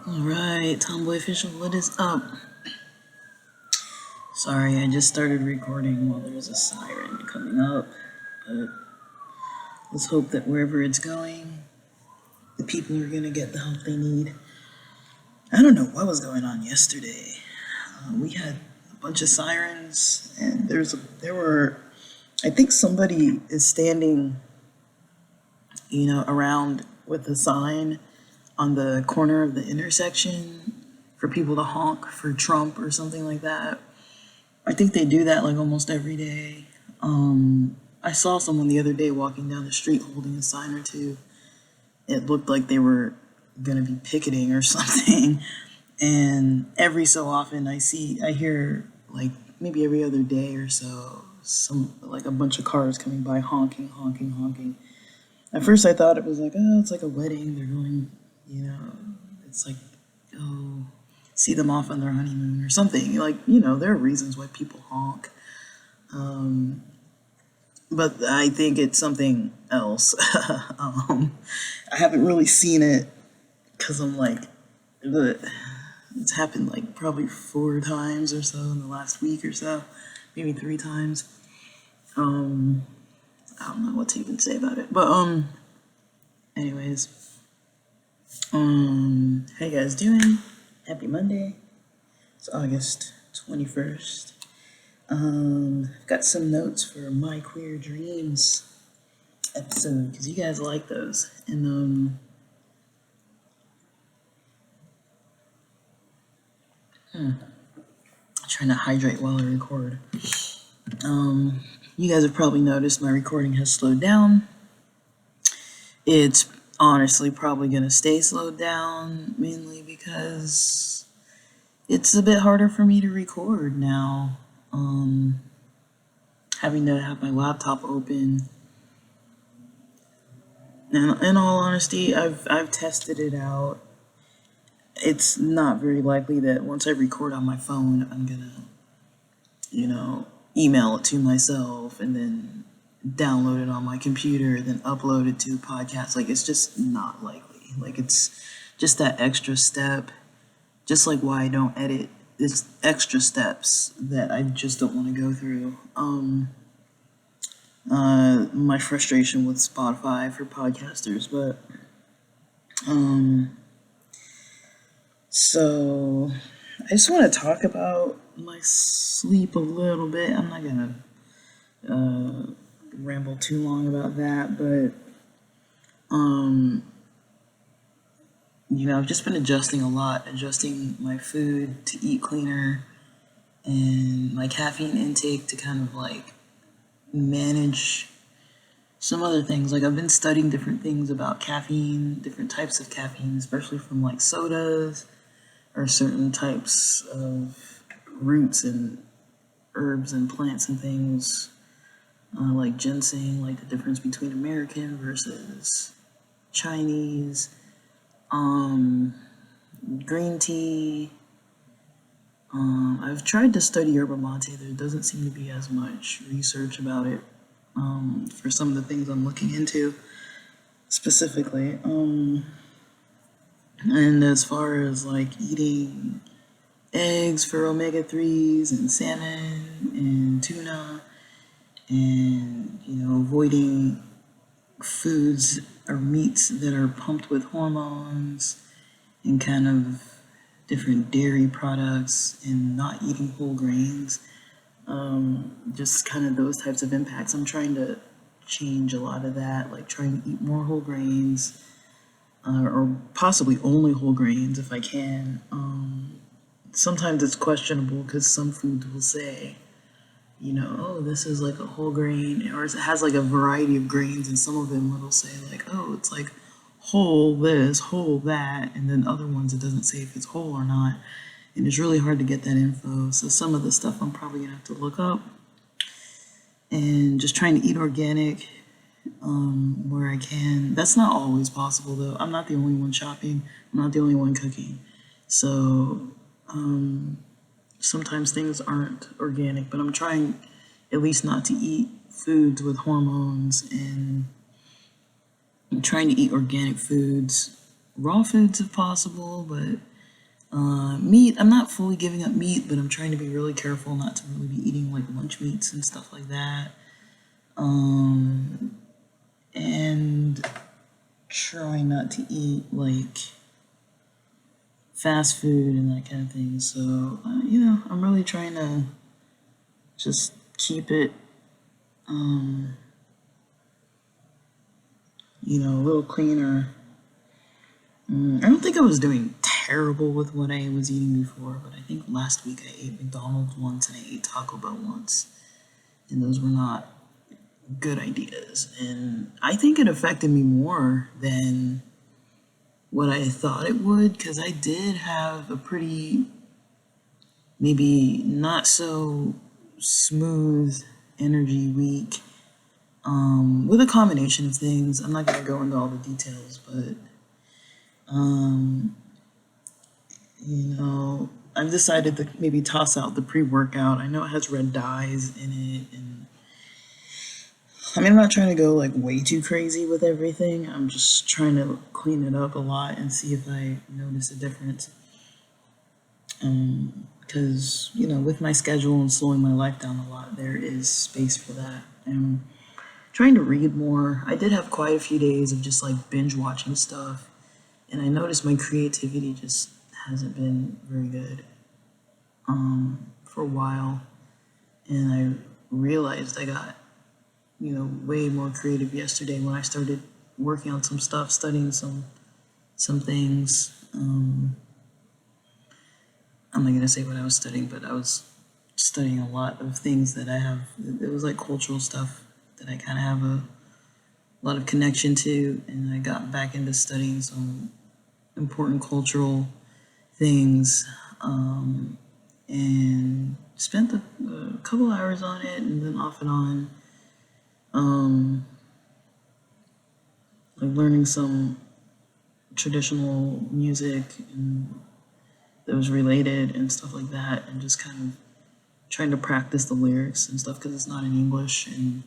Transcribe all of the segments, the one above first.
Alright, Tomboy Official, what is up? Sorry, I just started recording while there was a siren coming up, but let's hope that wherever it's going, the people are gonna get the help they need. I don't know what was going on yesterday. We had a bunch of sirens, and I think somebody is standing, around with a sign on the corner of the intersection for people to honk for Trump or something like that. I think they do that like almost every day. I saw someone the other day walking down the street holding a sign or two. It looked like they were gonna be picketing or something. And every so often I hear like maybe every other day or so, like a bunch of cars coming by honking, honking, honking. At first I thought it was like, oh, it's like a wedding. They're going, it's like, oh, see them off on their honeymoon or something. Like, there are reasons why people honk. But I think it's something else. I haven't really seen it because I'm like, it's happened like probably 4 times or so in the last week or so, maybe 3 times. I don't know what to even say about it. But anyways, how you guys doing? Happy Monday. It's August 21st. I've got some notes for My Queer Dreams episode because you guys like those. And trying to hydrate while I record. You guys have probably noticed my recording has slowed down. It's honestly probably going to stay slowed down, mainly because it's a bit harder for me to record now. Having to have my laptop open. And in all honesty, I've tested it out. It's not very likely that once I record on my phone, I'm gonna, email it to myself and then download it on my computer, then upload it to a podcast. Like, it's just not likely. Like, it's just that extra step, just like why I don't edit. It's extra steps that I just don't want to go through. My frustration with Spotify for podcasters, but so I just want to talk about my sleep a little bit. I'm not gonna ramble too long about that, but I've just been adjusting my food to eat cleaner and my caffeine intake to kind of like manage some other things. Like, I've been studying different things about caffeine, different types of caffeine, especially from like sodas or certain types of roots and herbs and plants and things, like ginseng, like the difference between American versus Chinese, green tea. I've tried to study yerba mate. There doesn't seem to be as much research about it for some of the things I'm looking into specifically. And as far as like eating eggs for omega-3s and salmon and tuna and, avoiding foods or meats that are pumped with hormones and kind of different dairy products and not eating whole grains, just kind of those types of impacts. I'm trying to change a lot of that, like trying to eat more whole grains, or possibly only whole grains if I can. Sometimes it's questionable because some foods will say, oh, this is like a whole grain, or it has like a variety of grains, and some of them it'll say like, oh, it's like whole this, whole that, and then other ones it doesn't say if it's whole or not, and it's really hard to get that info. So some of the stuff I'm probably gonna have to look up, and just trying to eat organic where I can. That's not always possible though. I'm not the only one shopping. I'm not the only one cooking. So sometimes things aren't organic, but I'm trying at least not to eat foods with hormones, and I'm trying to eat organic foods, raw foods if possible, but Meat, I'm not fully giving up meat, but I'm trying to be really careful not to really be eating like lunch meats and stuff like that. And trying not to eat like fast food and that kind of thing. So, I'm really trying to just keep it, a little cleaner. I don't think I was doing terrible with what I was eating before, but I think last week I ate McDonald's once and I ate Taco Bell once, and those were not good ideas. And I think it affected me more than what I thought it would, because I did have a pretty, maybe not so smooth energy week, with a combination of things. I'm not going to go into all the details, but I've decided to maybe toss out the pre-workout. I know it has red dyes in it, and I mean, I'm not trying to go like way too crazy with everything. I'm just trying to clean it up a lot and see if I notice a difference. Because, with my schedule and slowing my life down a lot, there is space for that. And trying to read more. I did have quite a few days of just like binge watching stuff, and I noticed my creativity just hasn't been very good for a while. And I realized I got, way more creative yesterday when I started working on some stuff, studying some things. I'm not gonna say what I was studying, but I was studying a lot of things that I have. It was like cultural stuff that I kind of have a lot of connection to, and I got back into studying some important cultural things, and spent a couple hours on it, and then off and on, like learning some traditional music and that was related and stuff like that, and just kind of trying to practice the lyrics and stuff because it's not in English, and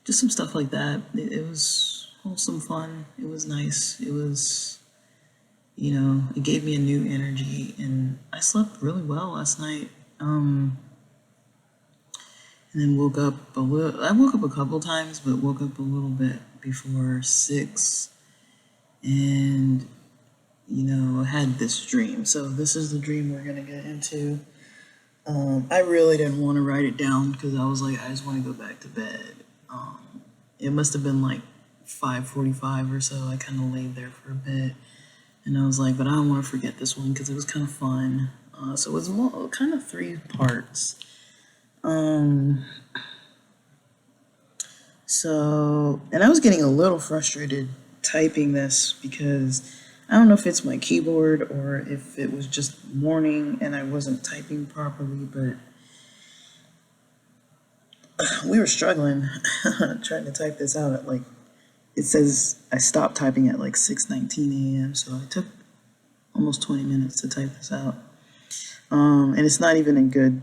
just some stuff like that. It was wholesome fun. It was nice. It was, it gave me a new energy, and I slept really well last night. And then woke up a little. I woke up a couple times, but woke up a little bit before 6, and had this dream. So this is the dream we're gonna get into. I really didn't want to write it down because I was like, I just want to go back to bed. It must have been like 5:45 or so. I kind of laid there for a bit, and I was like, but I don't want to forget this one because it was kind of fun. So it was kind of 3 parts. And I was getting a little frustrated typing this because I don't know if it's my keyboard or if it was just morning and I wasn't typing properly, but we were struggling trying to type this out at like, it says I stopped typing at like 6:19 a.m. So I took almost 20 minutes to type this out. And it's not even in good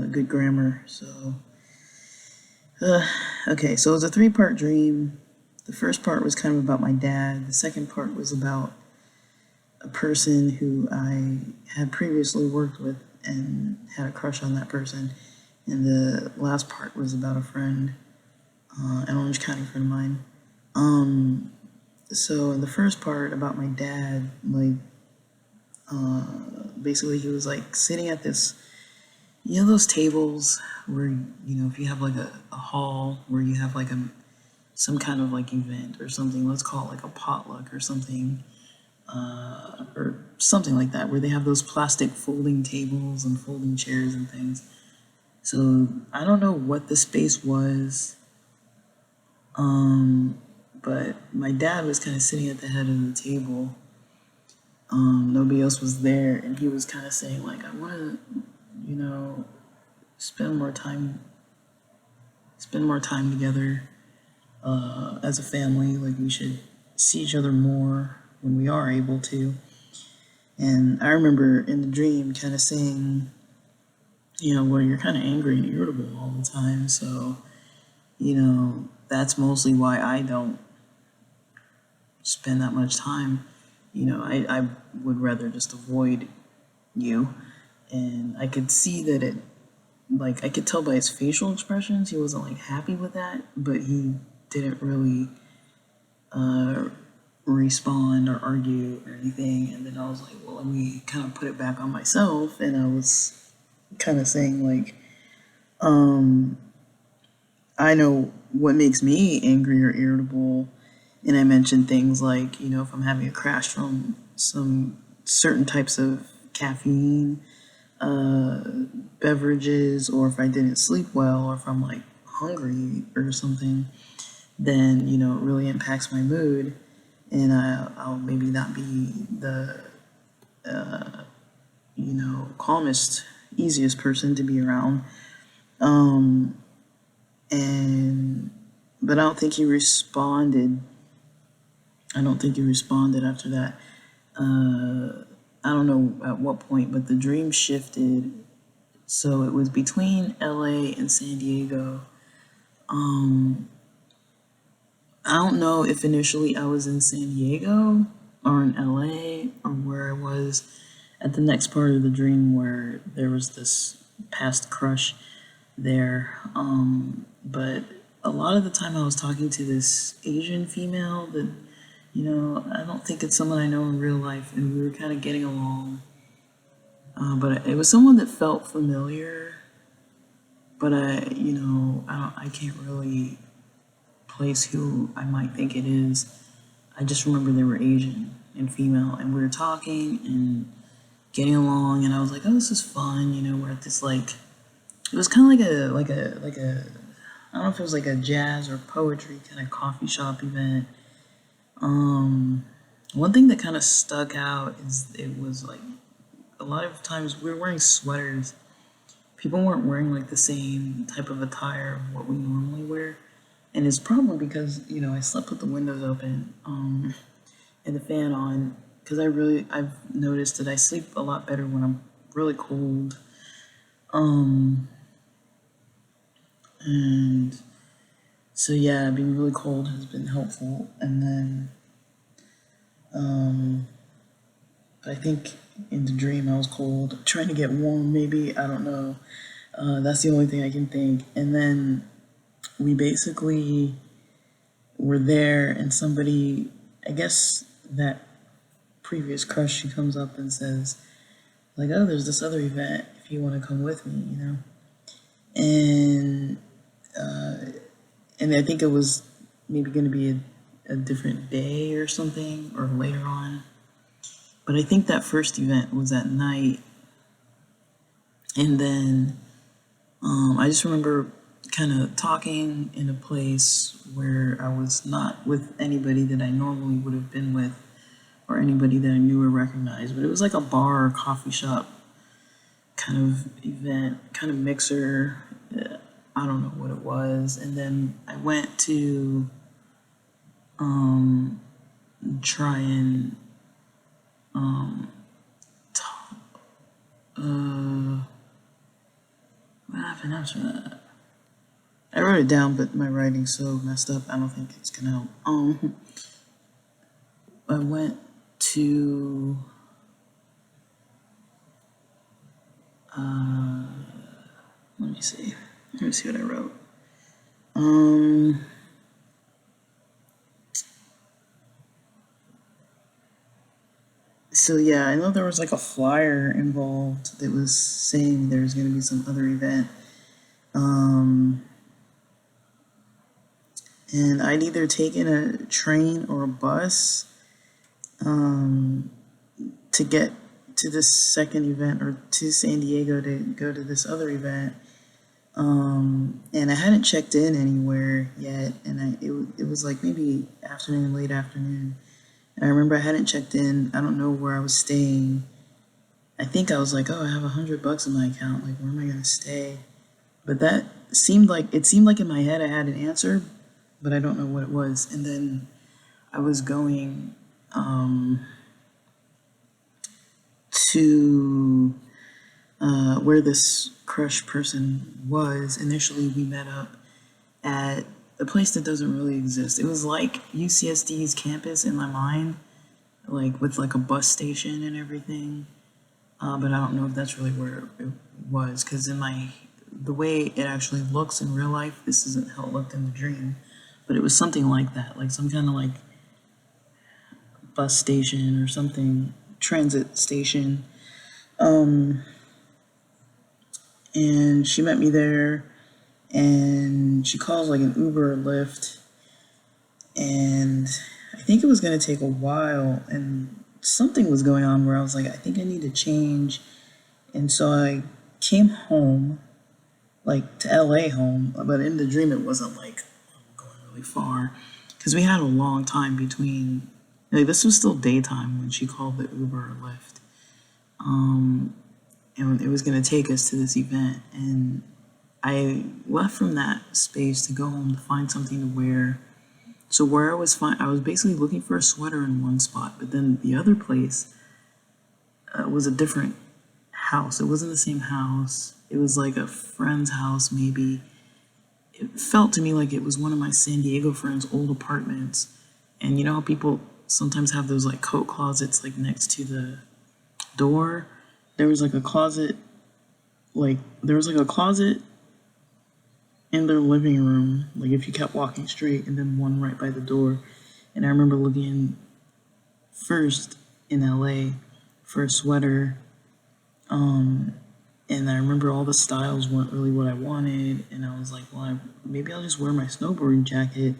good grammar. So, okay, so it was a 3-part dream. The first part was kind of about my dad. The second part was about a person who I had previously worked with and had a crush on that person. And the last part was about a friend, an Orange County friend of mine. So in the first part about my dad, like, basically he was like sitting at this, those tables where, if you have like a hall where you have like some kind of like event or something, let's call it like a potluck or something like that, where they have those plastic folding tables and folding chairs and things. So I don't know what the space was, but my dad was kind of sitting at the head of the table. Nobody else was there, and he was kind of saying like, I want to, spend more time together as a family. Like, we should see each other more when we are able to. And I remember in the dream kind of saying, well, you're kind of angry and irritable all the time, so that's mostly why I don't spend that much time. I would rather just avoid you. And I could see that I could tell by his facial expressions, he wasn't like happy with that, but he didn't really uh, respond or argue or anything. And then I was like, well, let me kind of put it back on myself. And I was kind of saying, like, um, I know what makes me angry or irritable. And I mentioned things like, if I'm having a crash from some certain types of caffeine, uh, beverages, or if I didn't sleep well, or if I'm like hungry or something, then, it really impacts my mood. And I'll maybe not be the, calmest, easiest person to be around. Um, and, but I don't think he responded. I don't think he responded after that. I don't know at what point, but the dream shifted. So it was between LA and San Diego. Um, I don't know if initially I was in San Diego or in LA or where I was at the next part of the dream where there was this past crush there. But a lot of the time I was talking to this Asian female that, I don't think it's someone I know in real life, and we were kind of getting along. But it was someone that felt familiar, but I can't really place who I might think it is. I just remember they were Asian and female, and we were talking and getting along, and I was like, "Oh, this is fun." We're at this it was kind of like a I don't know if it was like a jazz or poetry kind of coffee shop event. One thing that kind of stuck out is it was like a lot of times we were wearing sweaters. People weren't wearing like the same type of attire of what we normally wear. And it's probably because, I slept with the windows open, and the fan on, because I've noticed that I sleep a lot better when I'm really cold. Um, and so yeah, being really cold has been helpful. And then, um, I think in the dream I was cold, trying to get warm, maybe, I don't know. That's the only thing I can think. And then we basically were there, and somebody, I guess that previous crush, she comes up and says, like, oh, there's this other event if you want to come with me. And and I think it was maybe going to be a different day or something, or later on. But I think that first event was at night, and then I just remember kind of talking in a place where I was not with anybody that I normally would have been with, or anybody that I knew or recognized, but it was like a bar or coffee shop kind of event, kind of mixer. I don't know what it was. And then I went to um, try and uh, what happened after that? I wrote it down, but my writing's so messed up. I don't think it's gonna help. I went to let me see. Let me see what I wrote. Um, so yeah, I know there was like a flyer involved that was saying there's gonna be some other event. Um, and I'd either taken a train or a bus um, to get to this second event, or to San Diego to go to this other event. And I hadn't checked in anywhere yet, and it was like maybe afternoon, late afternoon. And I remember I hadn't checked in. I don't know where I was staying. I think I was like, oh, I have $100 in my account. Like, where am I gonna stay? But that seemed like in my head I had an answer, but I don't know what it was. And then I was going to where this crush person was. Initially, we met up at a place that doesn't really exist. It was like UCSD's campus in my mind, like with like a bus station and everything. But I don't know if that's really where it was, because the way it actually looks in real life, this isn't how it looked in the dream. But it was something like that, like some kind of like bus station or something, transit station. Um, and she met me there, and she calls like an Uber or Lyft, and I think it was gonna take a while, and something was going on where I was like, I think I need to change, and so I came home, like to LA home, but in the dream it wasn't like going really far, because we had a long time between. Like this was still daytime when she called the Uber or Lyft, and it was gonna take us to this event, and I left from that space to go home to find something to wear. So where I was basically looking for a sweater in one spot, but then the other place was a different house. It wasn't the same house. It was like a friend's house, maybe. It felt to me like it was one of my San Diego friends' old apartments. And you know how people sometimes have those like coat closets like next to the door? There was like a closet, in their living room, like if you kept walking straight, and then one right by the door. And I remember looking first in LA for a sweater, and I remember all the styles weren't really what I wanted, and I was like, well, maybe I'll just wear my snowboarding jacket.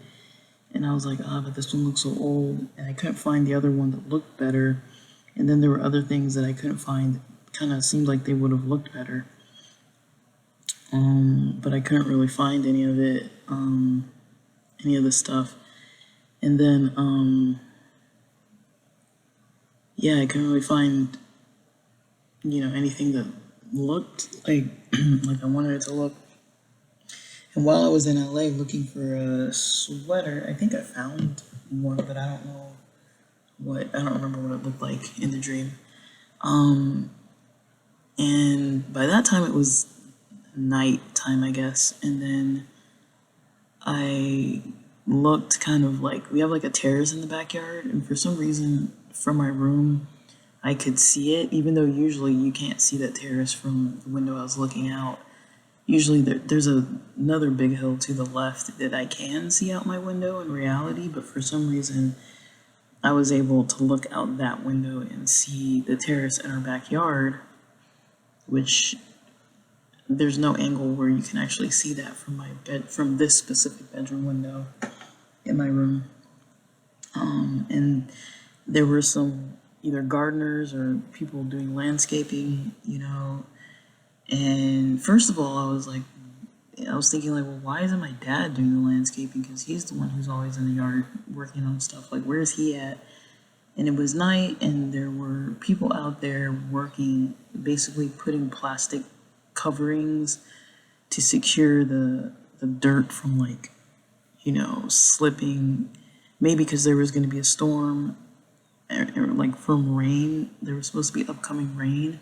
And I was like, but this one looks so old, and I couldn't find the other one that looked better. And then there were other things that I couldn't find, kind of seemed like they would have looked better. But I couldn't really find any of it, any of the stuff. And then, yeah, I couldn't really find, anything that looked like like I wanted it to look. And while I was in LA looking for a sweater, I think I found one, but I don't remember what it looked like in the dream. And by that time it was nighttime, I guess. And then I looked kind of like, we have like a terrace in the backyard, and for some reason from my room I could see it, even though usually you can't see that terrace from the window I was looking out. Usually there's another big hill to the left that I can see out my window in reality, but for some reason I was able to look out that window and see the terrace in our backyard, which there's no angle where you can actually see that from this specific bedroom window in my room. And there were some either gardeners or people doing landscaping, and first of all, I was thinking like, well, why isn't my dad doing the landscaping? Because he's the one who's always in the yard working on stuff. Like, where's he at? And it was night, and there were people out there working, basically putting plastic coverings to secure the dirt from slipping. Maybe because there was going to be a storm, or like from rain. There was supposed to be upcoming rain.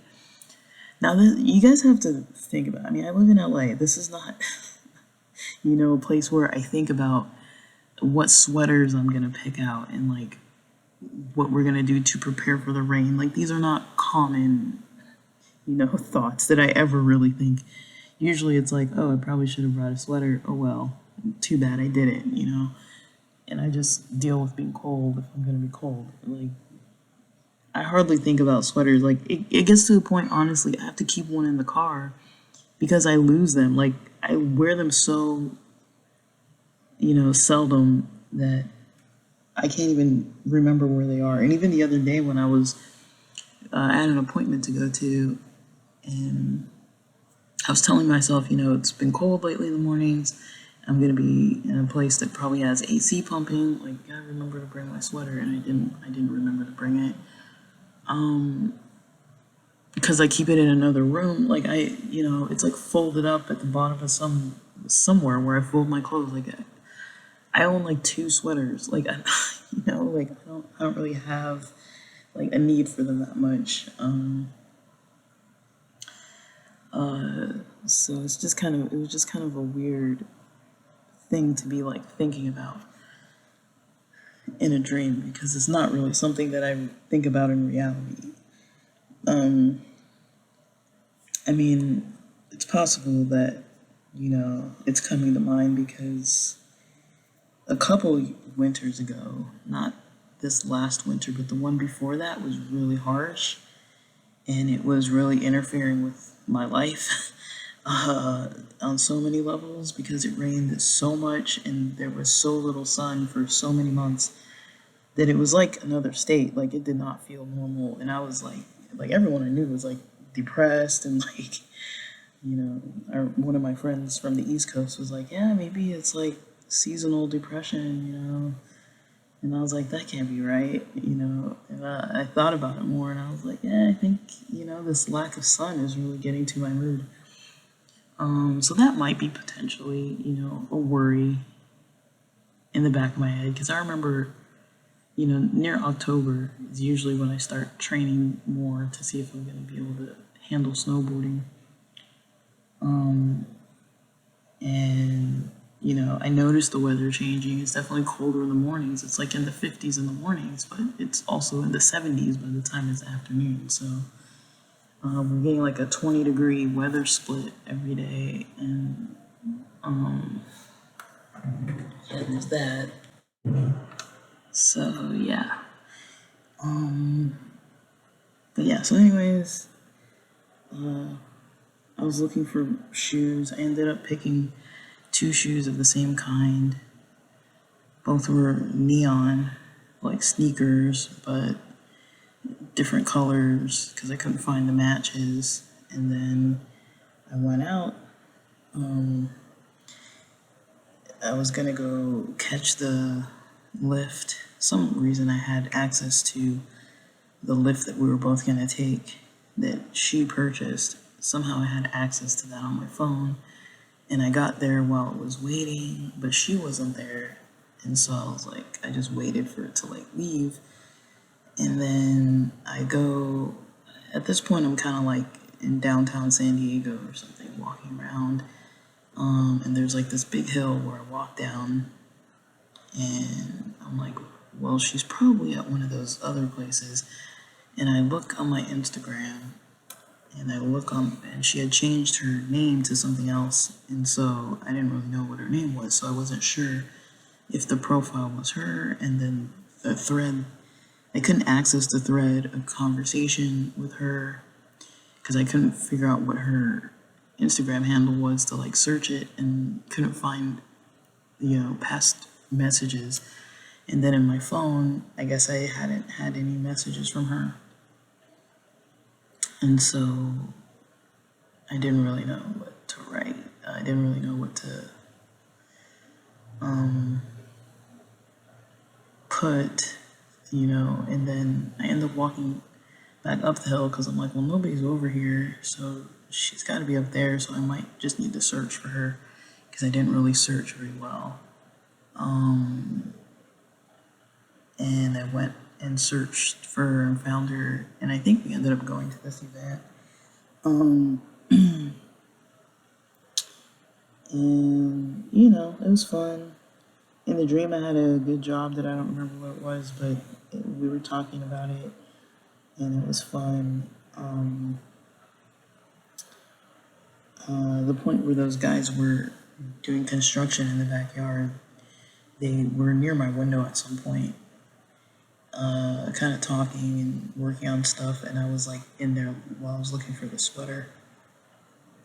Now, you guys have to think about it. I mean, I live in LA. This is not, a place where I think about what sweaters I'm going to pick out and like what we're going to do to prepare for the rain. Like, these are not common, thoughts that I ever really think. Usually it's like, oh, I probably should have brought a sweater. Oh, well, too bad I didn't, And I just deal with being cold if I'm going to be cold. Like, I hardly think about sweaters. Like, it gets to a point, honestly, I have to keep one in the car because I lose them. Like, I wear them so, seldom that I can't even remember where they are. And even the other day when I was at an appointment to go to, and I was telling myself, it's been cold lately in the mornings. I'm going to be in a place that probably has AC pumping. Like, I remember to bring my sweater, and I didn't remember to bring it. Because I keep it in another room, like it's like folded up at the bottom of somewhere where I fold my clothes. Like I own like 2 sweaters. Like like I don't really have like a need for them that much. So it was just kind of a weird thing to be like thinking about in a dream, because it's not really something that I think about in reality. Um, I mean, it's possible that, it's coming to mind because a couple winters ago, not this last winter, but the one before that was really harsh, and it was really interfering with my life on so many levels because it rained so much and there was so little sun for so many months that it was like another state. Like it did not feel normal, and I was like everyone I knew was like depressed and like one of my friends from the East Coast was like, yeah, maybe it's like seasonal depression. And I was like, that can't be right. And I thought about it more, and I was like, yeah, I think this lack of sun is really getting to my mood. So that might be potentially a worry in the back of my head, because I remember near October is usually when I start training more to see if I'm going to be able to handle snowboarding. And I noticed the weather changing. It's definitely colder in the mornings. It's like in the 50s in the mornings, but it's also in the 70s by the time it's afternoon. So we're getting like a 20-degree weather split every day, and yeah, there's that. So yeah. But yeah. So anyways, I was looking for shoes. I ended up picking two shoes of the same kind. Both were neon, like sneakers, but different colors because I couldn't find the matches. And then I went out. I was gonna go catch the lift. Some reason I had access to the lift that we were both gonna take that she purchased. Somehow I had access to that on my phone. And I got there while it was waiting, but she wasn't there. And so I was like, I just waited for it to like leave. And then I go, at this point, I'm kind of like in downtown San Diego or something, walking around. And there's like this big hill where I walk down. And I'm like, well, she's probably at one of those other places. And I look on my Instagram, and I look on, and she had changed her name to something else. And so I didn't really know what her name was. So I wasn't sure if the profile was her. And then the thread, I couldn't access the thread of conversation with her because I couldn't figure out what her Instagram handle was to like search it, and couldn't find past messages. And then in my phone, I guess I hadn't had any messages from her, and so I didn't really know what to write. I didn't really know what to put, and then I end up walking back up the hill because I'm like, well, nobody's over here, so she's got to be up there, so I might just need to search for her because I didn't really search very well. And I went and searched for her and found her, and I think we ended up going to this event. And it was fun. In the dream, I had a good job that I don't remember what it was, but we were talking about it, and it was fun. The point where those guys were doing construction in the backyard, they were near my window at some point, kind of talking and working on stuff, and I was like in there while I was looking for the sweater,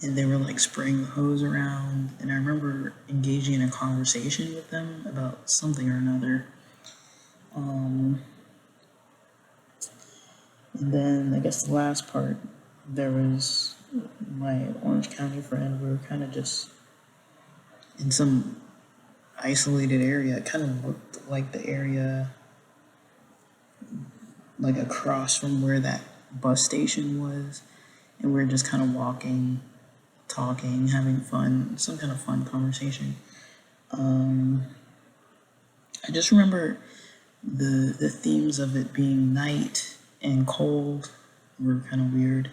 and they were like spraying the hose around, and I remember engaging in a conversation with them about something or another. And then I guess the last part, there was my Orange County friend. We were kind of just in some isolated area. It kind of looked like the area like across from where that bus station was, and we were just kind of walking, talking, having fun, some kind of fun conversation. I just remember the themes of it being night and cold were kind of weird,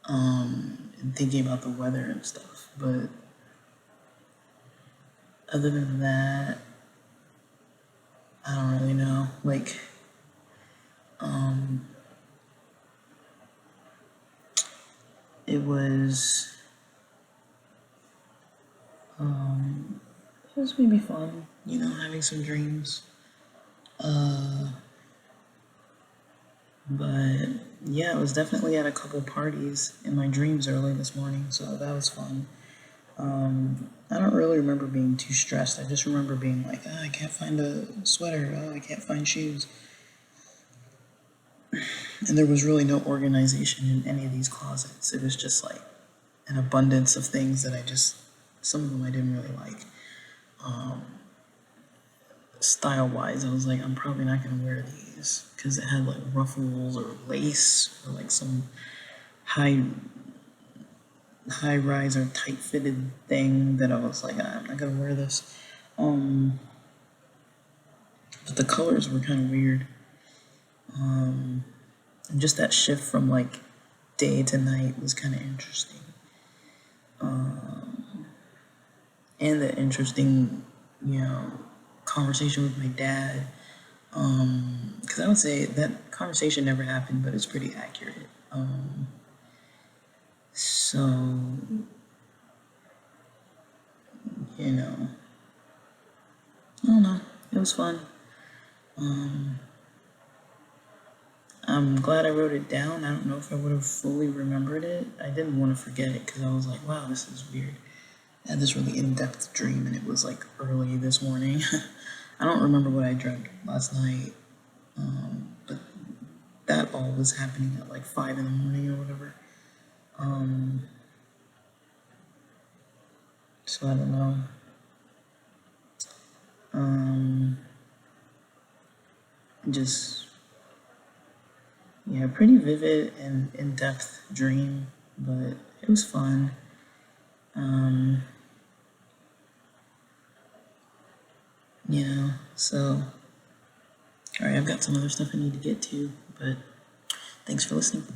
and thinking about the weather and stuff. But other than that, I don't really know. Like, it was, it was maybe fun, you know, having some dreams. But yeah, I was definitely at a couple parties in my dreams early this morning, so that was fun. I don't really remember being too stressed. I just remember being like, oh, I can't find a sweater. Oh, I can't find shoes. And there was really no organization in any of these closets. It was just like an abundance of things that some of them I didn't really like. Style wise, I was like, I'm probably not gonna wear these because it had like ruffles or lace or like some high high rise or tight fitted thing that I was like, I'm not gonna wear this. Um, but the colors were kind of weird. And just that shift from like day to night was kind of interesting. And the interesting, you know, conversation with my dad. Because I would say that conversation never happened, but it's pretty accurate. So, you know, I don't know. It was fun. I'm glad I wrote it down. I don't know if I would have fully remembered it. I didn't want to forget it because I was like, wow, this is weird. I had this really in-depth dream and it was like early this morning. I don't remember what I dreamt last night, but that all was happening at like 5 in the morning or whatever. So I don't know. Just, yeah, pretty vivid and in-depth dream, but it was fun. You know, so, all right, I've got some other stuff I need to get to, but thanks for listening.